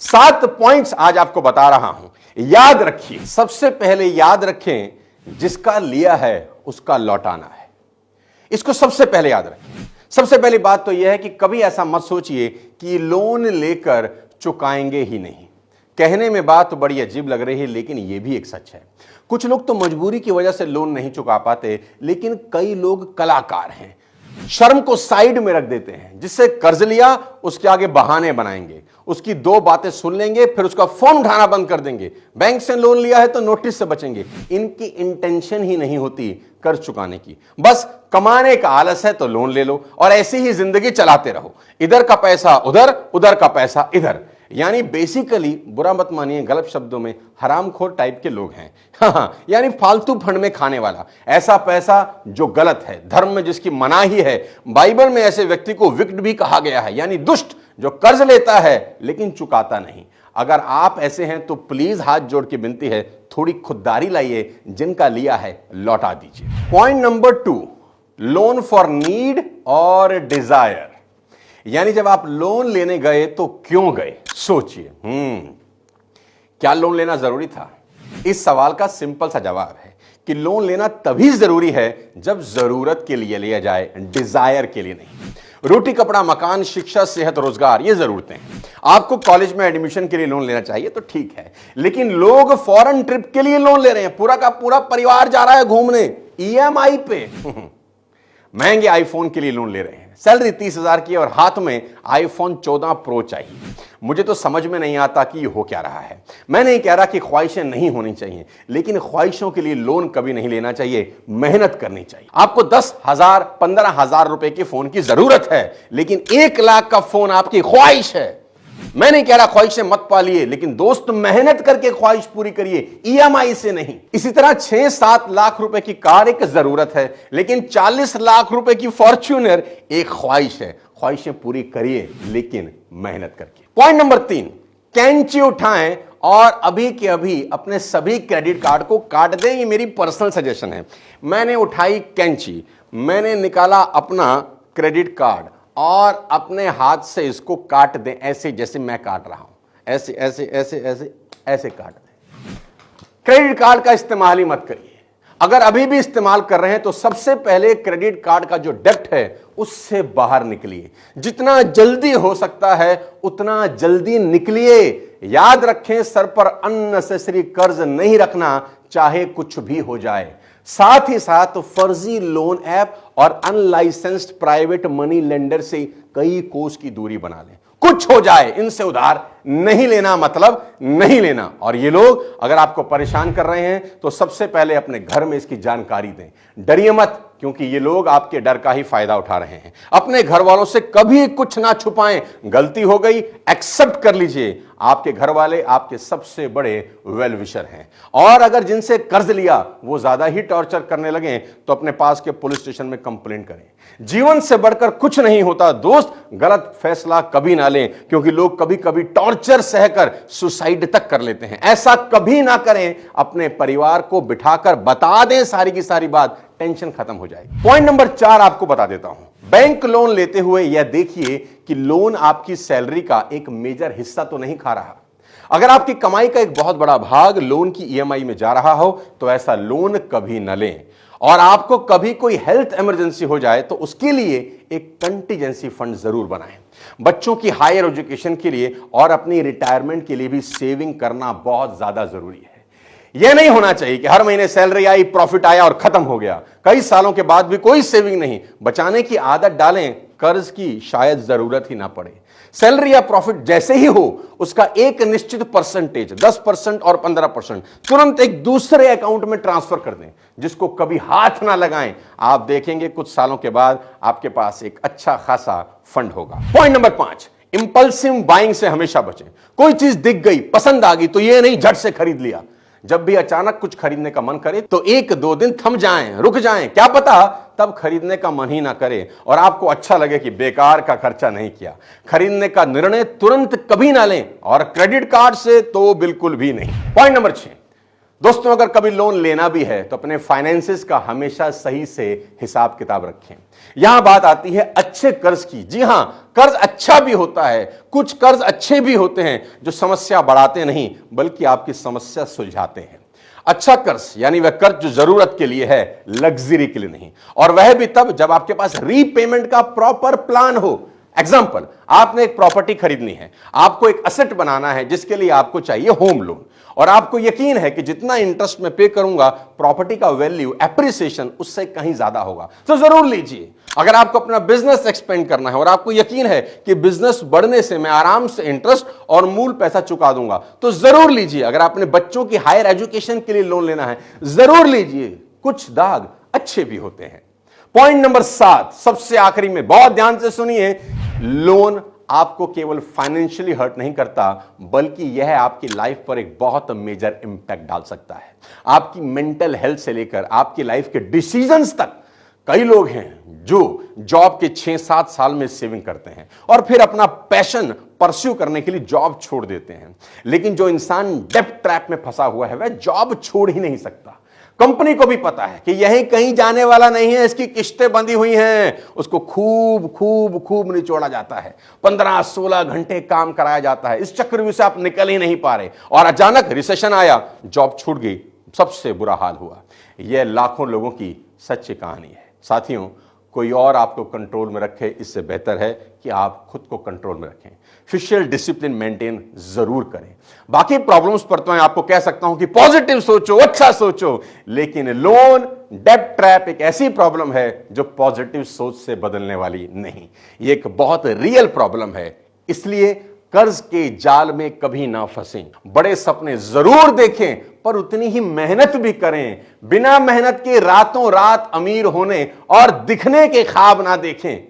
7 points आज आपको बता रहा हूं, याद रखिए। सबसे पहले याद रखें, जिसका लिया है उसका लौटाना है। इसको सबसे पहले याद रखें। सबसे पहली बात तो यह है कि कभी ऐसा मत सोचिए कि लोन लेकर चुकाएंगे ही नहीं। कहने में बात तो बड़ी अजीब लग रही है, लेकिन यह भी एक सच है। कुछ लोग तो मजबूरी की वजह से लोन नहीं चुका पाते, लेकिन कई लोग कलाकार हैं, शर्म को साइड में रख देते हैं। जिससे कर्ज लिया उसके आगे बहाने बनाएंगे, उसकी 2 बातें सुन लेंगे, फिर उसका फोन उठाना बंद कर देंगे। बैंक से लोन लिया है तो नोटिस से बचेंगे। इनकी इंटेंशन ही नहीं होती कर्ज चुकाने की, बस कमाने का आलस है तो लोन ले लो और ऐसी ही जिंदगी चलाते रहो। इधर का पैसा उधर, उधर का पैसा इधर। यानी बेसिकली, बुरा मत मानिए, गलत शब्दों में हरामखोर टाइप के लोग हैं। हाँ, यानी फालतू फंड में खाने वाला ऐसा पैसा जो गलत है, धर्म में जिसकी मनाही है। बाइबल में ऐसे व्यक्ति को विक्ट भी कहा गया है, यानी दुष्ट, जो कर्ज लेता है लेकिन चुकाता नहीं। अगर आप ऐसे हैं तो प्लीज हाथ जोड़ के विनती है, थोड़ी खुददारी लाइए, जिनका लिया है लौटा दीजिए। Point number 2, loan for need और डिजायर। यानी जब आप लोन लेने गए तो क्यों गए, सोचिए। क्या लोन लेना जरूरी था? इस सवाल का सिंपल सा जवाब है कि लोन लेना तभी जरूरी है जब जरूरत के लिए लिया जाए, डिजायर के लिए नहीं। रोटी कपड़ा मकान शिक्षा सेहत रोजगार, ये जरूरतें हैं। आपको कॉलेज में एडमिशन के लिए लोन लेना चाहिए तो ठीक है, लेकिन लोग फॉरेन ट्रिप के लिए लोन ले रहे हैं। पूरा का पूरा परिवार जा रहा है घूमने ईएमआई पे। महंगे आईफोन के लिए लोन ले रहे हैं। सैलरी 30,000 की और हाथ में आईफोन 14 प्रो चाहिए। मुझे तो समझ में नहीं आता कि ये हो क्या रहा है। मैं नहीं कह रहा कि ख्वाहिशें नहीं होनी चाहिए, लेकिन ख्वाहिशों के लिए लोन कभी नहीं लेना चाहिए, मेहनत करनी चाहिए। आपको 10,000 15,000 रुपए के फोन की जरूरत है, लेकिन 1 लाख का फोन आपकी ख्वाहिश है। मैं नहीं कह रहा ख्वाहिशें मत पालिए, लेकिन दोस्त मेहनत करके ख्वाहिश पूरी करिए, ईएमआई से नहीं। इसी तरह 6-7 लाख रुपए की कार एक जरूरत है, लेकिन 40 लाख रुपए की फॉर्च्यूनर एक ख्वाहिश है। ख्वाहिशें पूरी करिए, लेकिन मेहनत करके। पॉइंट नंबर 3, कैंची उठाएं और अभी के अभी अपने सभी क्रेडिट कार्ड को काट दें। ये मेरी पर्सनल सजेशन है। मैंने उठाई कैंची, मैंने निकाला अपना क्रेडिट कार्ड और अपने हाथ से इसको काट दें, ऐसे जैसे मैं काट रहा हूं। ऐसे ऐसे ऐसे ऐसे ऐसे काट दें। क्रेडिट कार्ड का इस्तेमाल ही मत करिए। अगर अभी भी इस्तेमाल कर रहे हैं तो सबसे पहले क्रेडिट कार्ड का जो डेब्ट है उससे बाहर निकलिए। जितना जल्दी हो सकता है उतना जल्दी निकलिए। याद रखें, सर पर अननेसेसरी कर्ज नहीं रखना, चाहे कुछ भी हो जाए। साथ ही साथ फर्जी लोन ऐप और अनलाइसेंस्ड प्राइवेट मनी लेंडर से कई कोस की दूरी बना लें। कुछ हो जाए, इनसे उधार नहीं लेना, मतलब नहीं लेना। और ये लोग अगर आपको परेशान कर रहे हैं तो सबसे पहले अपने घर में इसकी जानकारी दें। डरिए मत, क्योंकि ये लोग आपके डर का ही फायदा उठा रहे हैं। अपने घर वालों से कभी कुछ ना छुपाएं। गलती हो गई, एक्सेप्ट कर लीजिए। आपके घर वाले आपके सबसे बड़े वेल विशर हैं। और अगर जिनसे कर्ज लिया वो ज्यादा ही टॉर्चर करने लगे तो अपने पास के पुलिस स्टेशन में कंप्लेंट करें। जीवन से बढ़कर कुछ नहीं होता दोस्त। गलत फैसला कभी ना लें, क्योंकि लोग कभी कभी टॉर्चर सहकर सुसाइड तक कर लेते हैं। ऐसा कभी ना करें। अपने परिवार को बिठाकर बता दें सारी की सारी बात, टेंशन खत्म हो जाएगी। पॉइंट नंबर 4 आपको बता देता हूं। बैंक लोन लेते हुए यह देखिए कि लोन आपकी सैलरी का एक मेजर हिस्सा तो नहीं खा रहा। अगर आपकी कमाई का एक बहुत बड़ा भाग लोन की ईएमआई में जा रहा हो तो ऐसा लोन कभी न लें। और आपको कभी कोई हेल्थ इमरजेंसी हो जाए तो उसके लिए एक कंटीजेंसी फंड जरूर बनाएं। बच्चों की हायर एजुकेशन के लिए और अपनी रिटायरमेंट के लिए भी सेविंग करना बहुत ज्यादा जरूरी है। यह नहीं होना चाहिए कि हर महीने सैलरी आई, प्रॉफिट आया और खत्म हो गया। कई सालों के बाद भी कोई सेविंग नहीं। बचाने की आदत डालें, कर्ज की शायद जरूरत ही ना पड़े। सैलरी या प्रॉफिट जैसे ही हो उसका एक निश्चित परसेंटेज 10% और 15% तुरंत एक दूसरे अकाउंट में ट्रांसफर कर दें, जिसको कभी हाथ ना लगाएं। आप देखेंगे कुछ सालों के बाद आपके पास एक अच्छा खासा फंड होगा। पॉइंट नंबर 5, इंपल्सिव बाइंग से हमेशा बचें। कोई चीज दिख गई, पसंद आ गई तो यह नहीं झट से खरीद लिया। जब भी अचानक कुछ खरीदने का मन करे तो 1-2 दिन थम जाएं, रुक जाएं। क्या पता तब खरीदने का मन ही ना करे और आपको अच्छा लगे कि बेकार का खर्चा नहीं किया। खरीदने का निर्णय तुरंत कभी ना लें और क्रेडिट कार्ड से तो बिल्कुल भी नहीं। पॉइंट नंबर 6, दोस्तों, अगर कभी लोन लेना भी है तो अपने फाइनेंसेस का हमेशा सही से हिसाब किताब रखें। यहां बात आती है अच्छे कर्ज की। जी हां, कर्ज अच्छा भी होता है, कुछ कर्ज अच्छे भी होते हैं जो समस्या बढ़ाते नहीं बल्कि आपकी समस्या सुलझाते हैं। अच्छा कर्ज यानी वह कर्ज जो जरूरत के लिए है, लग्जरी के लिए नहीं, और वह भी तब जब आपके पास रीपेमेंट का प्रॉपर प्लान हो। एग्जाम्पल, आपने एक प्रॉपर्टी खरीदनी है, आपको एक असेट बनाना है जिसके लिए आपको चाहिए होम लोन, और आपको यकीन है कि जितना इंटरेस्ट मैं पे करूंगा प्रॉपर्टी का वैल्यू एप्रिसिएशन उससे कहीं ज्यादा होगा, तो जरूर लीजिए। अगर आपको अपना बिजनेस एक्सपेंड करना है और आपको यकीन है कि बिजनेस बढ़ने से मैं आराम से इंटरेस्ट और मूल पैसा चुका दूंगा, तो जरूर लीजिए। अगर अपने बच्चों की हायर एजुकेशन के लिए लोन लेना है, जरूर लीजिए। कुछ दाग अच्छे भी होते हैं। पॉइंट नंबर 7, सबसे आखिरी में, बहुत ध्यान से सुनिए। लोन आपको केवल फाइनेंशियली हर्ट नहीं करता बल्कि यह आपकी लाइफ पर एक बहुत मेजर इंपैक्ट डाल सकता है। आपकी मेंटल हेल्थ से लेकर आपकी लाइफ के डिसीजंस तक। कई लोग हैं जो जॉब के 6-7 साल में सेविंग करते हैं और फिर अपना पैशन परस्यू करने के लिए जॉब छोड़ देते हैं, लेकिन जो इंसान डेब्ट ट्रैप में फंसा हुआ है वह जॉब छोड़ ही नहीं सकता। कंपनी को भी पता है कि यही कहीं जाने वाला नहीं है, इसकी किस्तें बंधी हुई हैं, उसको खूब खूब खूब निचोड़ा जाता है, 15-16 घंटे काम कराया जाता है। इस चक्रव्यूह से आप निकल ही नहीं पा रहे और अचानक रिसेशन आया, जॉब छूट गई, सबसे बुरा हाल हुआ। यह लाखों लोगों की सच्ची कहानी है। साथियों, कोई और आपको कंट्रोल में रखे इससे बेहतर है कि आप खुद को कंट्रोल में रखें। फिजिकल डिसिप्लिन मेंटेन जरूर करें। बाकी प्रॉब्लम्स पर तो मैं आपको कह सकता हूं कि पॉजिटिव सोचो, अच्छा सोचो, लेकिन लोन डेब्ट ट्रैप एक ऐसी प्रॉब्लम है जो पॉजिटिव सोच से बदलने वाली नहीं। ये एक बहुत रियल प्रॉब्लम है। इसलिए कर्ज के जाल में कभी ना फंसें। बड़े सपने जरूर देखें पर उतनी ही मेहनत भी करें। बिना मेहनत के रातों रात अमीर होने और दिखने के ख्वाब ना देखें।